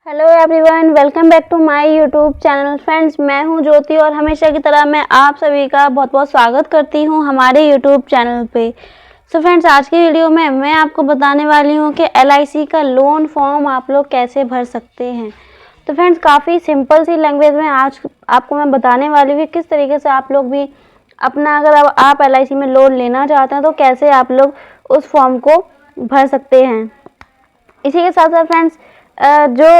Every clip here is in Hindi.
Hello everyone, welcome back to my YouTube channel. Friends, मैं हूं ज्योति और हमेशा की तरह मैं आप सभी का बहुत बहुत स्वागत करती हूं हमारे यूट्यूब चैनल पे। सो फ्रेंड्स, आज की वीडियो में मैं आपको बताने वाली हूं कि LIC का लोन फॉर्म आप लोग कैसे भर सकते हैं। तो फ्रेंड्स, काफ़ी सिंपल सी लैंग्वेज में आज आपको मैं बताने वाली हूँ किस तरीके से आप लोग भी अपना, अगर आप LIC में लोन लेना चाहते हैं तो कैसे आप लोग उस फॉर्म को भर सकते हैं। इसी के साथ साथ फ्रेंड्स, जो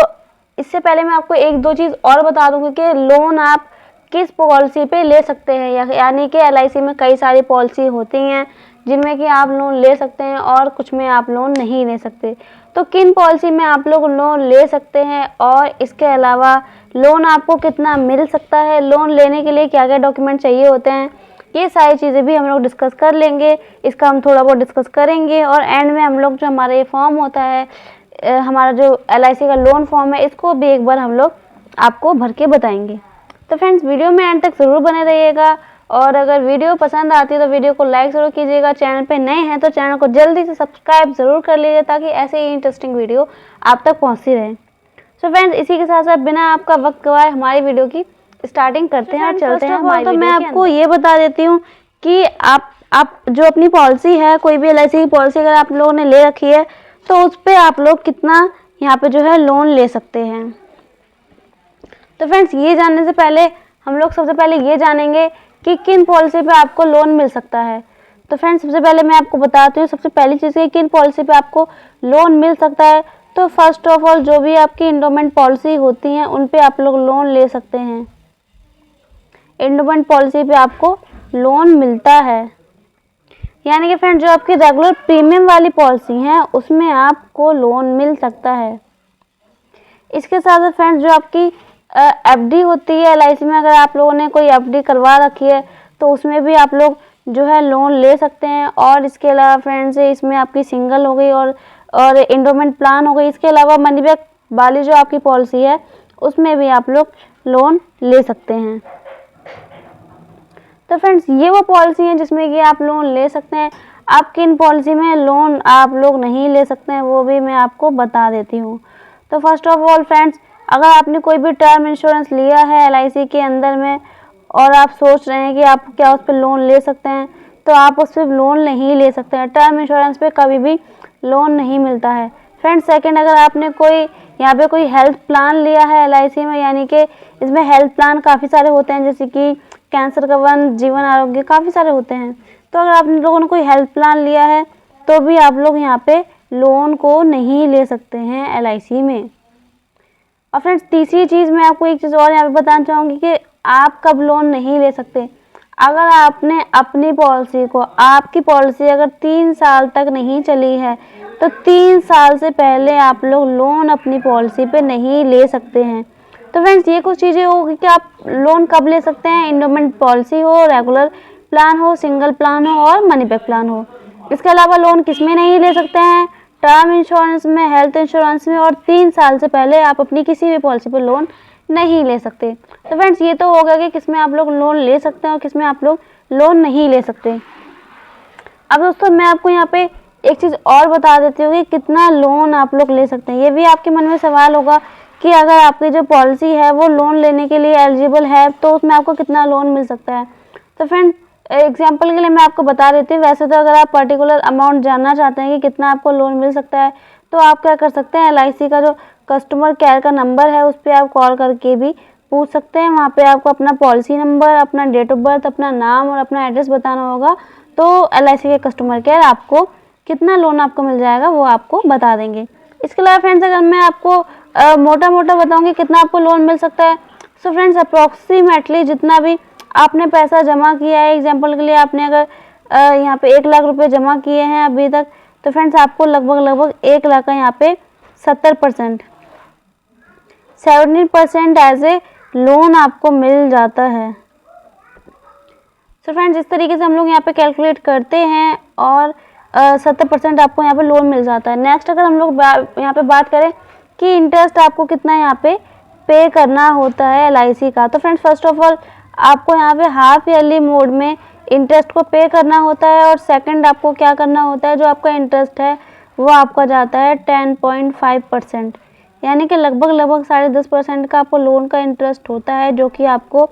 इससे पहले मैं आपको एक दो चीज़ और बता दूंगी कि लोन आप किस पॉलिसी पे ले सकते हैं। यानी कि LIC में कई सारी पॉलिसी होती हैं जिनमें कि आप लोन ले सकते हैं और कुछ में आप लोन नहीं ले सकते। तो किन पॉलिसी में आप लोग लोन ले सकते हैं और इसके अलावा लोन आपको कितना मिल सकता है, लोन लेने के लिए क्या क्या डॉक्यूमेंट चाहिए होते हैं, ये सारी चीज़ें भी हम लोग डिस्कस कर लेंगे। इसका हम थोड़ा बहुत डिस्कस करेंगे और एंड में हम लोग जो हमारा ये फॉर्म होता है, हमारा जो LIC का लोन फॉर्म है, इसको भी एक बार हम लोग आपको भर के बताएंगे। तो फ्रेंड्स, वीडियो में एंड तक ज़रूर बने रहिएगा और अगर वीडियो पसंद आती है तो वीडियो को लाइक ज़रूर कीजिएगा। चैनल पे नए हैं तो चैनल को जल्दी से सब्सक्राइब ज़रूर कर लीजिए ताकि ऐसे ही इंटरेस्टिंग वीडियो आप तक पहुँचती रहे। सो फ्रेंड्स, इसी के साथ साथ बिना आपका वक्त गवाए हमारी वीडियो की स्टार्टिंग करते हैं और चलते हैं। तो मैं आपको ये बता देती हूँ कि आप जो अपनी पॉलिसी है, कोई भी LIC की पॉलिसी अगर आप लोगों ने ले रखी है तो उस पर आप लोग कितना यहाँ पे जो है लोन ले सकते हैं। तो फ्रेंड्स, ये जानने से पहले हम लोग सबसे पहले ये जानेंगे कि किन पॉलिसी पे आपको लोन मिल सकता है। तो फ्रेंड्स, सबसे पहले मैं आपको बताती हूँ सबसे पहली चीज़ कि किन पॉलिसी पे आपको लोन मिल सकता है। तो फर्स्ट ऑफ ऑल, जो भी आपकी एंडोमेंट पॉलिसी होती हैं उन पे आप लोग लोन ले सकते हैं। एंडोमेंट पॉलिसी पे आपको लोन मिलता है, यानी कि फ्रेंड जो आपकी रेगुलर प्रीमियम वाली पॉलिसी हैं उसमें आपको लोन मिल सकता है। इसके साथ साथ फ्रेंड्स, जो आपकी FD होती है LIC में, अगर आप लोगों ने कोई FD करवा रखी है तो उसमें भी आप लोग जो है लोन ले सकते हैं। और इसके अलावा फ्रेंड्स, इसमें आपकी सिंगल हो गई और एंडोमेंट प्लान हो गई। इसके अलावा मनी बैक वाली जो आपकी पॉलिसी है उसमें भी आप लोग लोन ले सकते हैं। तो फ्रेंड्स, ये वो पॉलिसी है जिसमें कि आप लोन ले सकते हैं। आप किन पॉलिसी में लोन आप लोग नहीं ले सकते हैं वो भी मैं आपको बता देती हूँ। तो फर्स्ट ऑफ ऑल फ्रेंड्स, अगर आपने कोई भी टर्म इंश्योरेंस लिया है LIC के अंदर में और आप सोच रहे हैं कि आप क्या उस पर लोन ले सकते हैं, तो आप उस पर लोन नहीं ले सकते हैं। टर्म इंश्योरेंस पे कभी भी लोन नहीं मिलता है। फ्रेंड्स, सेकेंड, अगर आपने यहाँ पे कोई हेल्थ प्लान लिया है LIC में, यानी कि इसमें हेल्थ प्लान काफ़ी सारे होते हैं, जैसे कि कैंसर कवर, जीवन आरोग्य, काफ़ी सारे होते हैं। तो अगर आप लोगों ने कोई हेल्थ प्लान लिया है तो भी आप लोग यहाँ पे लोन को नहीं ले सकते हैं LIC में। और फ्रेंड्स, तीसरी चीज़ मैं आपको एक चीज़ और यहाँ पे बताना चाहूँगी कि आप कब लोन नहीं ले सकते। अगर आपने अपनी पॉलिसी को, आपकी पॉलिसी अगर 3 साल तक नहीं चली है तो 3 साल से पहले आप लोग लोन अपनी पॉलिसी पे नहीं ले सकते हैं। तो फ्रेंड्स, ये कुछ चीज़ें होगी कि आप लोन कब ले सकते हैं। एंडोमेंट पॉलिसी हो, रेगुलर प्लान हो, सिंगल प्लान हो और मनी बैक प्लान हो। इसके अलावा लोन किस में नहीं ले सकते हैं? टर्म इंश्योरेंस में, हेल्थ इंश्योरेंस में, और 3 साल से पहले आप अपनी किसी भी पॉलिसी पर लोन नहीं ले सकते। तो फ्रेंड्स, ये तो हो गया कि किस में आप लोग लोन ले सकते हैं और किस में आप लोग लोन नहीं ले सकते। अब दोस्तों, मैं आपको यहाँ पे एक चीज़ और बता देती हूँ कि कितना लोन आप लोग ले सकते हैं। ये भी आपके मन में सवाल होगा कि अगर आपकी जो पॉलिसी है वो लोन लेने के लिए एलिजिबल है तो उसमें आपको कितना लोन मिल सकता है। तो फ्रेंड, एग्जांपल के लिए मैं आपको बता देती हूँ। वैसे तो अगर आप पर्टिकुलर अमाउंट जानना चाहते हैं कि कितना आपको लोन मिल सकता है तो आप क्या कर सकते हैं, LIC का जो कस्टमर केयर का नंबर है उस पर आप कॉल करके भी पूछ सकते हैं। वहाँ पे आपको अपना पॉलिसी नंबर, अपना डेट ऑफ बर्थ, अपना नाम और अपना एड्रेस बताना होगा। तो LIC के कस्टमर केयर आपको कितना लोन आपको मिल जाएगा वो आपको बता देंगे। इसके अलावा फ्रेंड्स, अगर मैं आपको मोटा मोटा बताऊंगी कितना आपको लोन मिल सकता है, सो फ्रेंड्स अप्रॉक्सीमेटली जितना भी आपने पैसा जमा किया है, एग्जांपल के लिए आपने अगर यहाँ पे 1 लाख रुपए जमा किए हैं अभी तक, तो फ्रेंड्स आपको लगभग 1 लाख का यहाँ पे 70% एज ए लोन आपको मिल जाता है। सो फ्रेंड्स, इस तरीके से हम लोग यहाँ पे कैलकुलेट करते हैं और 70% आपको यहाँ पे लोन मिल जाता है। नेक्स्ट, अगर हम लोग यहाँ पे बात करें कि इंटरेस्ट आपको कितना यहाँ पे करना होता है LIC का, तो फ्रेंड्स फर्स्ट ऑफ ऑल आपको यहाँ पे हाफ ईयरली मोड में इंटरेस्ट को पे करना होता है। और सेकंड, आपको क्या करना होता है, जो आपका इंटरेस्ट है वो आपका जाता है 10.5%, यानी कि लगभग 10.5% का आपको लोन का इंटरेस्ट होता है, जो कि आपको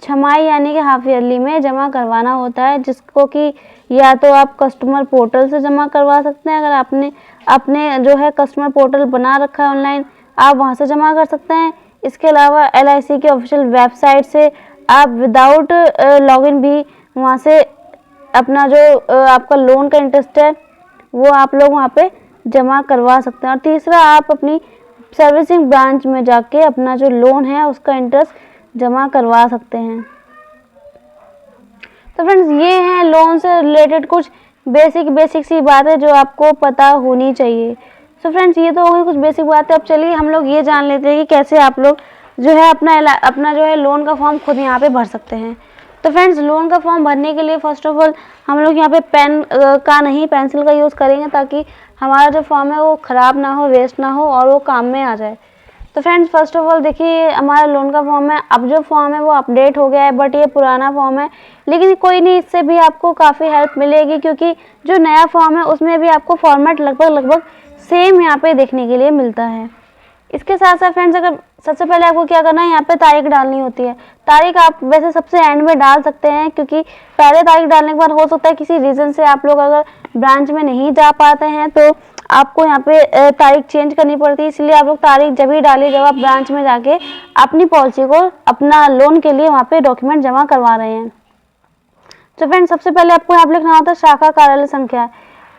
छमाही यानी कि हाफ ईयरली में जमा करवाना होता है, जिसको कि या तो आप कस्टमर पोर्टल से जमा करवा सकते हैं। अगर आपने अपने जो है कस्टमर पोर्टल बना रखा है ऑनलाइन, आप वहां से जमा कर सकते हैं। इसके अलावा LIC की ऑफिशियल वेबसाइट से आप विदाउट लॉगिन भी वहां से अपना जो आपका लोन का इंटरेस्ट है वो आप लोग वहाँ पे जमा करवा सकते हैं। और तीसरा, आप अपनी सर्विसिंग ब्रांच में जाके अपना जो लोन है उसका इंटरेस्ट जमा करवा सकते हैं। तो फ्रेंड्स, ये हैं लोन से रिलेटेड कुछ बेसिक सी बातें जो आपको पता होनी चाहिए। सो फ्रेंड्स, ये तो हो गई कुछ बेसिक बातें। अब चलिए हम लोग ये जान लेते हैं कि कैसे आप लोग जो है अपना जो है लोन का फॉर्म खुद यहाँ पे भर सकते हैं। तो फ्रेंड्स, लोन का फॉर्म भरने के लिए फर्स्ट ऑफ ऑल हम लोग यहाँ पे पेन का नहीं पेंसिल का यूज़ करेंगे, ताकि हमारा जो फॉर्म है वो ख़राब ना हो, वेस्ट ना हो और वो काम में आ जाए। तो फ्रेंड्स, फर्स्ट ऑफ ऑल देखिए, हमारा लोन का फॉर्म है। अब जो फॉर्म है वो अपडेट हो गया है, बट ये पुराना फॉर्म है, लेकिन कोई नहीं, इससे भी आपको काफ़ी हेल्प मिलेगी, क्योंकि जो नया फॉर्म है उसमें भी आपको फॉर्मेट लगभग सेम यहाँ पे देखने के लिए मिलता है। इसके साथ साथ फ्रेंड्स, अगर सबसे पहले आपको क्या करना है, यहाँ पे तारीख डालनी होती है। तारीख आप वैसे सबसे एंड में डाल सकते हैं, क्योंकि पहले तारीख डालने के बाद हो सकता है किसी रीज़न से आप लोग अगर ब्रांच में नहीं जा पाते हैं तो आपको यहाँ पे तारीख चेंज करनी पड़ती है। इसलिए आप लोग तारीख जब ही डालिए जब आप ब्रांच में जाके अपनी पॉलिसी को, अपना लोन के लिए वहाँ पे डॉक्यूमेंट जमा करवा रहे हैं। तो फ्रेंड्स, सबसे पहले आपको यहाँ पे लिखना होता है शाखा कार्यालय संख्या।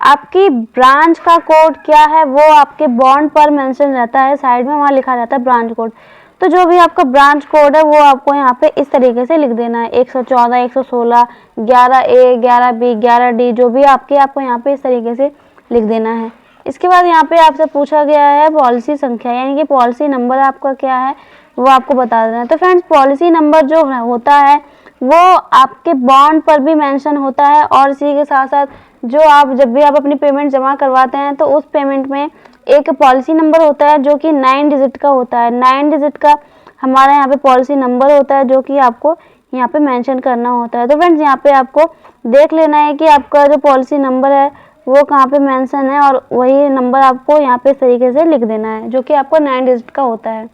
आपकी ब्रांच का कोड क्या है वो आपके बॉन्ड पर मेंशन रहता है, साइड में वहाँ लिखा रहता है ब्रांच कोड। तो जो भी आपका ब्रांच कोड है वो आपको यहाँ पे इस तरीके से लिख देना है, 114, 116, 11A, 11B, 11D, जो भी आपको यहाँ पे इस तरीके से लिख देना है। इसके बाद यहाँ पे आपसे पूछा गया है पॉलिसी संख्या, यानी कि पॉलिसी नंबर आपका क्या है वो आपको बता देना है। तो फ्रेंड्स, पॉलिसी नंबर जो होता है वो आपके बॉन्ड पर भी मेंशन होता है, और इसी के साथ साथ जब भी आप अपनी पेमेंट जमा करवाते हैं तो उस पेमेंट में एक पॉलिसी नंबर होता है जो कि 9 डिजिट का होता है। 9 डिजिट का हमारा यहाँ पे पॉलिसी नंबर होता है, जो कि आपको यहाँ पे मेंशन करना होता है। तो फ्रेंड्स, यहाँ पे आपको देख लेना है कि आपका जो पॉलिसी नंबर है वो कहाँ पे मेंशन है, और वही नंबर आपको यहाँ पे इस तरीके से लिख देना है, जो कि आपको 9 डिजिट का होता है।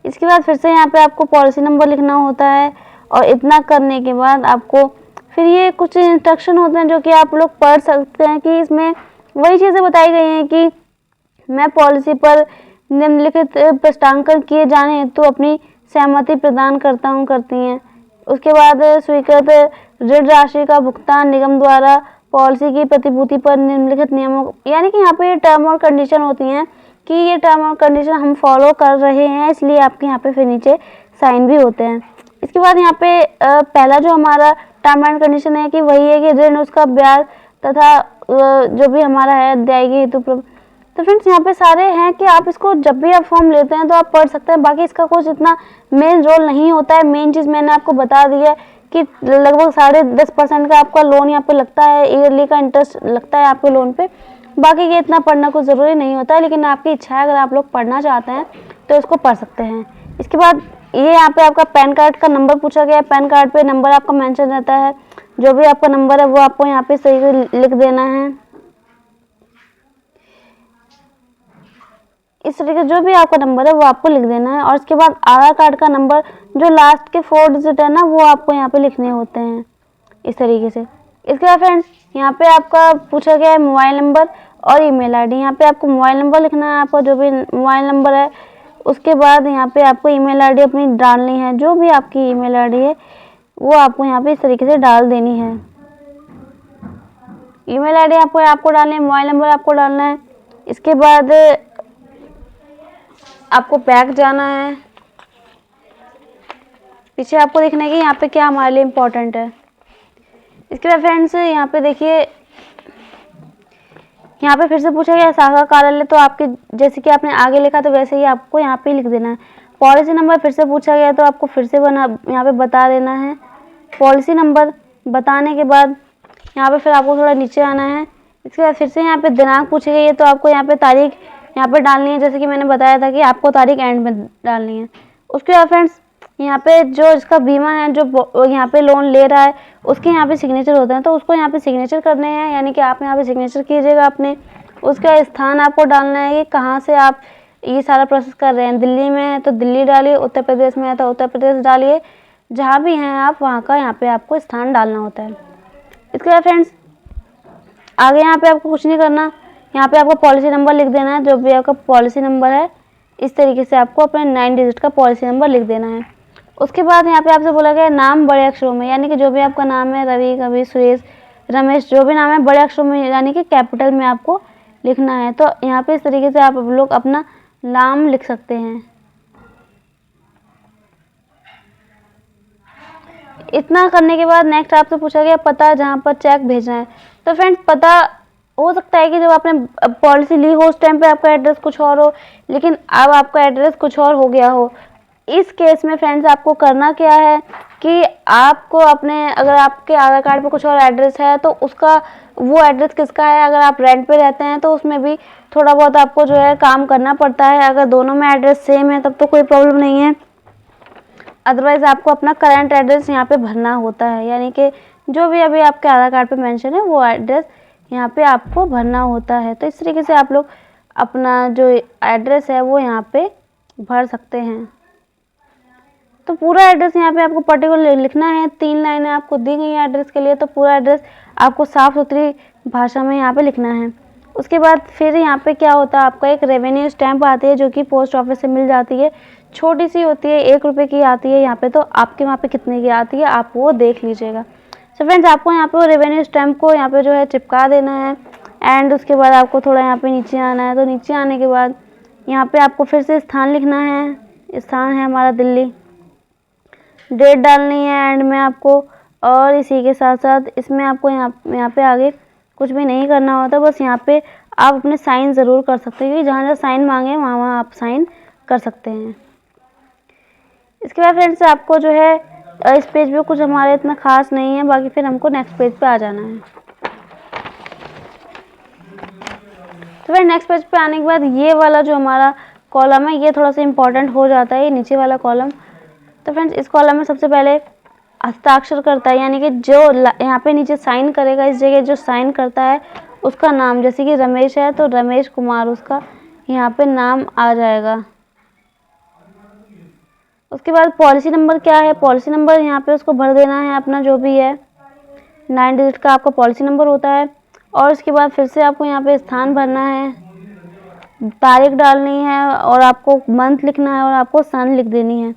इसके बाद फिर से यहाँ पे आपको पॉलिसी नंबर लिखना होता है, और इतना करने के बाद आपको फिर ये कुछ इंस्ट्रक्शन होते हैं जो कि आप लोग पढ़ सकते हैं, कि इसमें वही चीज़ें बताई गई हैं कि मैं पॉलिसी पर निम्नलिखित प्रस्तावना किए जाने हेतु अपनी सहमति प्रदान करता हूँ, करती हैं। उसके बाद स्वीकृत ऋण राशि का भुगतान निगम द्वारा पॉलिसी की प्रतिभूति पर निम्नलिखित नियमों, यानी कि यहाँ पे ये टर्म और कंडीशन होती हैं कि ये टर्म और कंडीशन हम फॉलो कर रहे हैं, इसलिए आपके यहाँ पे फिर नीचे साइन भी होते हैं। इसके बाद यहाँ पे पहला जो हमारा टर्म एंड कंडीशन है कि वही है कि ऋण, उसका ब्याज तथा जो भी हमारा है अदायगी हेतु। तो फ्रेंड्स, यहाँ पे सारे हैं कि आप इसको जब भी आप फॉर्म लेते हैं तो आप पढ़ सकते हैं, बाकी इसका कुछ इतना मेन रोल नहीं होता है। मेन चीज़ मैंने आपको बता दी है कि लगभग 10.5% का आपका लोन यहाँ पे लगता है, ईयरली का इंटरेस्ट लगता है आपके लोन पे। बाकी ये इतना पढ़ना कुछ ज़रूरी नहीं होता है, लेकिन आपकी इच्छा है, अगर आप लोग पढ़ना चाहते हैं तो इसको पढ़ सकते हैं। इसके बाद ये यहाँ पे आपका पैन कार्ड का नंबर पूछा गया है। पैन कार्ड पे नंबर आपका मेंशन रहता है, जो भी आपका नंबर है वो आपको यहाँ पे सही से लिख देना है। इस तरीके जो भी आपका नंबर है वो आपको लिख देना है, और इसके बाद आधार कार्ड का नंबर जो लास्ट के 4 डिजिट है ना वो आपको यहाँ पे लिखने होते हैं इस तरीके से। इसके बाद फ्रेंड्स, यहाँ पे आपका पूछा गया है मोबाइल नंबर और ईमेल आईडी। यहाँ पे आपको मोबाइल नंबर लिखना है, आपका जो भी मोबाइल नंबर है। उसके बाद यहाँ पे आपको ईमेल आईडी अपनी डालनी है, जो भी आपकी ईमेल आईडी है वो आपको यहाँ पे इस तरीके से डाल देनी है। ईमेल आईडी आपको डालनी है, मोबाइल नंबर आपको डालना है। इसके बाद आपको बैक जाना है, पीछे आपको देखना है कि यहाँ पे क्या हमारे लिए इम्पोर्टेंट है। इसके बाद फ्रेंड्स, यहाँ पे देखिए, यहाँ पे फिर से पूछा गया शाखा कार्यालय, तो आपके जैसे कि आपने आगे लिखा तो वैसे ही आपको यहाँ पे लिख देना है। पॉलिसी नंबर फिर से पूछा गया तो आपको फिर से यहाँ पे बता देना है। पॉलिसी नंबर बताने के बाद यहाँ पे फिर आपको थोड़ा नीचे आना है। इसके बाद फिर से यहाँ पे दिनांक पूछी गई है, तो आपको यहाँ पे तारीख यहाँ पे डालनी है, जैसे कि मैंने बताया था कि आपको तारीख एंड में डालनी है। उसके बाद फ्रेंड्स, यहाँ पे जो इसका बीमा है, जो यहाँ पे लोन ले रहा है, उसके यहाँ पे सिग्नेचर होते हैं, तो उसको यहाँ पे सिग्नेचर करने हैं, यानी कि आप यहाँ पे सिग्नेचर कीजिएगा अपने। उसका स्थान आपको डालना है कि कहाँ से आप ये सारा प्रोसेस कर रहे हैं। दिल्ली में है तो दिल्ली डालिए, उत्तर प्रदेश में है तो उत्तर प्रदेश डालिए, जहाँ भी हैं आप वहाँ का यहाँ पे आपको स्थान डालना होता है। इसके बाद फ्रेंड्स आगे यहाँ पे आपको कुछ नहीं करना, यहाँ पे आपको पॉलिसी नंबर लिख देना है, जो भी आपका पॉलिसी नंबर है इस तरीके से आपको अपने 9 डिजिट का पॉलिसी नंबर लिख देना है। उसके बाद यहाँ पे आपसे बोला गया नाम बड़े अक्षरों में, यानी कि जो भी आपका नाम है, रवि, कवि, सुरेश, रमेश, जो भी नाम है बड़े अक्षरों में यानी कि कैपिटल में आपको लिखना है। तो यहाँ पे इस तरीके से आप लोग अपना नाम लिख सकते हैं। इतना करने के बाद नेक्स्ट आपसे पूछा गया पता जहाँ पर चेक भेजना है। तो फ्रेंड्स पता हो सकता है कि जब आपने पॉलिसी ली हो उस टाइम पे आपका एड्रेस कुछ और हो, लेकिन अब आपका एड्रेस कुछ और हो गया हो। इस केस में फ्रेंड्स आपको करना क्या है कि आपको अपने, अगर आपके आधार कार्ड पे कुछ और एड्रेस है तो उसका वो एड्रेस किसका है, अगर आप रेंट पे रहते हैं तो उसमें भी थोड़ा बहुत आपको जो है काम करना पड़ता है। अगर दोनों में एड्रेस सेम है तब तो कोई प्रॉब्लम नहीं है, अदरवाइज आपको अपना करंट एड्रेस यहाँ पे भरना होता है, यानी कि जो भी अभी आपके आधार कार्ड पे मेंशन है वो एड्रेस यहाँ पे आपको भरना होता है। तो इस तरीके से आप लोग अपना जो एड्रेस है वो यहाँ पे भर सकते हैं। तो पूरा एड्रेस यहाँ पे आपको पर्टिकुलर लिखना है, 3 लाइनें आपको दी गई हैं एड्रेस के लिए, तो पूरा एड्रेस आपको साफ सुथरी भाषा में यहाँ पे लिखना है। उसके बाद फिर यहाँ पे क्या होता है, आपका एक रेवेन्यू स्टैंप आती है जो कि पोस्ट ऑफिस से मिल जाती है, छोटी सी होती है, 1 रुपये की आती है यहाँ पे। तो आपके वहाँ पे कितने की आती है आप वो देख लीजिएगा। सो फ्रेंड्स आपको यहाँ पे रेवेन्यू स्टैंप को यहाँ पे जो है चिपका देना है। एंड उसके बाद आपको थोड़ा यहाँ पे नीचे आना है। तो नीचे आने के बाद यहाँ पे आपको फिर से स्थान लिखना है, स्थान है हमारा दिल्ली, डेट डालनी है एंड में आपको, और इसी के साथ साथ इसमें आपको यहाँ पे आगे कुछ भी नहीं करना होता, बस यहाँ पे आप अपने साइन ज़रूर कर सकते हैं, क्योंकि जहाँ जहाँ साइन मांगे वहाँ वहाँ आप साइन कर सकते हैं। इसके बाद फ्रेंड्स आपको जो है इस पेज पे कुछ हमारे इतना खास नहीं है, बाकी फिर हमको नेक्स्ट पेज पे आ जाना है। तो फिर नेक्स्ट पेज पे आने के बाद ये वाला जो हमारा कॉलम है ये थोड़ा सा इम्पोर्टेंट हो जाता है, ये नीचे वाला कॉलम। तो फ्रेंड्स इस कॉलम में सबसे पहले हस्ताक्षर करता है, यानी कि जो यहाँ पे नीचे साइन करेगा, इस जगह जो साइन करता है उसका नाम, जैसे कि रमेश है तो रमेश कुमार उसका यहाँ पे नाम आ जाएगा। उसके बाद पॉलिसी नंबर क्या है, पॉलिसी नंबर यहाँ पे उसको भर देना है अपना, जो भी है 9 डिजिट का आपका पॉलिसी नंबर होता है। और उसके बाद फिर से आपको यहाँ पे स्थान भरना है, तारीख डालनी है और आपको मंथ लिखना है और आपको सन लिख देनी है।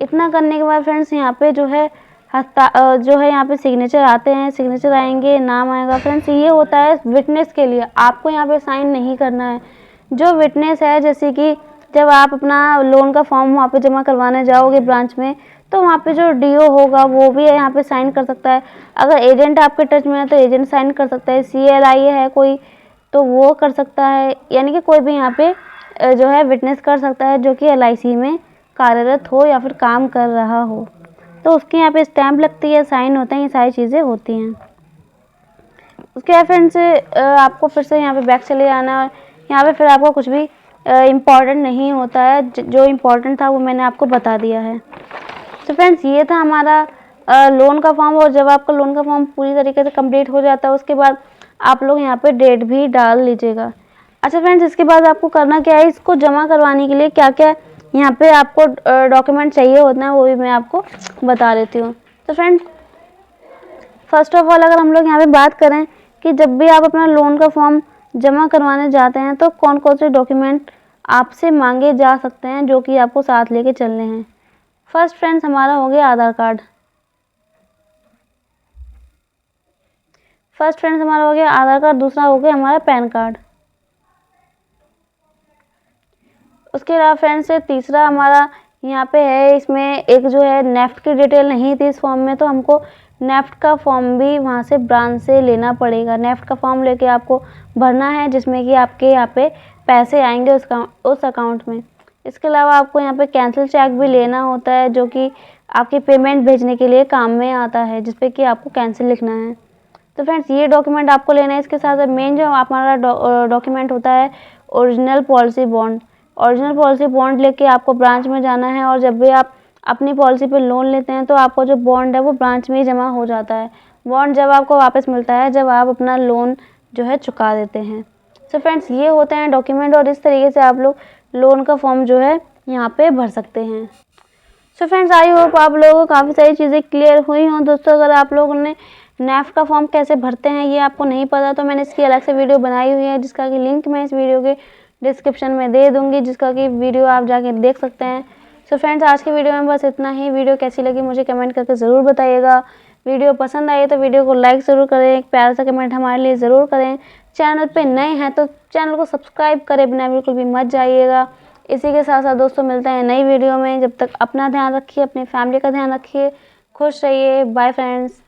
इतना करने के बाद फ्रेंड्स यहाँ पे जो है यहाँ पे सिग्नेचर आते हैं, सिग्नेचर आएंगे, नाम आएगा। फ्रेंड्स ये होता है विटनेस के लिए, आपको यहाँ पे साइन नहीं करना है। जो विटनेस है, जैसे कि जब आप अपना लोन का फॉर्म वहाँ पे जमा करवाने जाओगे ब्रांच में, तो वहाँ पे जो डीओ होगा वो भी यहाँ पे साइन कर सकता है। अगर एजेंट आपके टच में है तो एजेंट साइन कर सकता है, CLI है कोई तो वो कर सकता है, यानी कि कोई भी यहाँ पे जो है विटनेस कर सकता है जो कि LIC में कार्यरत हो या फिर काम कर रहा हो। तो उसके यहाँ पे स्टैंप लगती है, साइन होते हैं, ये सारी चीज़ें होती हैं। उसके बाद फ्रेंड्स आपको फिर से यहाँ पे बैक चले जाना है। यहाँ पे फिर आपको कुछ भी इम्पॉर्टेंट नहीं होता है, जो इम्पोर्टेंट था वो मैंने आपको बता दिया है। तो फ्रेंड्स ये था हमारा लोन का फॉर्म। और जब आपका लोन का फॉर्म पूरी तरीके से कंप्लीट हो जाता है उसके बाद आप लोग यहाँ पे डेट भी डाल लीजिएगा। अच्छा फ्रेंड्स इसके बाद आपको करना क्या है, इसको जमा करवाने के लिए क्या क्या यहाँ पे आपको डॉक्यूमेंट चाहिए होता है वो भी मैं आपको बता देती हूँ। तो फ्रेंड्स फर्स्ट ऑफ ऑल अगर हम लोग यहाँ पे बात करें कि जब भी आप अपना लोन का फॉर्म जमा करवाने जाते हैं तो कौन कौन से डॉक्यूमेंट आपसे मांगे जा सकते हैं जो कि आपको साथ लेके चलने हैं। फर्स्ट फ्रेंड्स हमारा हो गया आधार कार्ड, दूसरा हो गया हमारा पैन कार्ड। उसके अलावा फ्रेंड्स तीसरा हमारा यहाँ पे है, इसमें एक जो है नेफ्ट की डिटेल नहीं थी इस फॉर्म में, तो हमको नेफ्ट का फॉर्म भी वहाँ से ब्रांच से लेना पड़ेगा। नेफ्ट का फॉर्म लेके आपको भरना है जिसमें कि आपके यहाँ पे पैसे आएंगे उस अकाउंट में। इसके अलावा आपको यहाँ पे कैंसिल चेक भी लेना होता है जो कि आपकी पेमेंट भेजने के लिए काम में आता है, जिसपे कि आपको कैंसिल लिखना है। तो फ्रेंड्स ये डॉक्यूमेंट आपको लेना है। इसके साथ मेन जो हमारा डॉक्यूमेंट होता है original policy bond. Original policy bond लेके आपको ब्रांच में जाना है, और जब भी आप अपनी पॉलिसी पे लोन लेते हैं तो आपका जो बॉन्ड है वो ब्रांच में ही जमा हो जाता है। बॉन्ड जब आपको वापस मिलता है जब आप अपना लोन जो है चुका देते हैं। सो फ्रेंड्स ये होते हैं डॉक्यूमेंट, और इस तरीके से आप लोग लोन का फॉर्म जो है यहाँ पे भर सकते हैं। सो फ्रेंड्स, आई होप आप लोगों को काफ़ी सारी चीज़ें क्लियर हुई हों। दोस्तों, अगर आप लोगों ने नेफ्ट का फॉर्म कैसे भरते हैं ये आपको नहीं पता तो मैंने इसकी अलग से वीडियो बनाई हुई है, जिसका कि लिंक मैं इस वीडियो के डिस्क्रिप्शन में दे दूँगी, जिसका कि वीडियो आप जाके देख सकते हैं। सो फ्रेंड्स, आज की वीडियो में बस इतना ही। वीडियो कैसी लगी मुझे कमेंट करके ज़रूर बताइएगा। वीडियो पसंद आई तो वीडियो को लाइक ज़रूर करें, एक प्यारा सा कमेंट हमारे लिए ज़रूर करें। चैनल पे नए हैं तो चैनल को सब्सक्राइब करे बिना बिल्कुल भी मत जाइएगा। इसी के साथ साथ दोस्तों मिलते हैं नई वीडियो में। जब तक अपना ध्यान रखिए, अपनी फैमिली का ध्यान रखिए, खुश रहिए। Bye friends.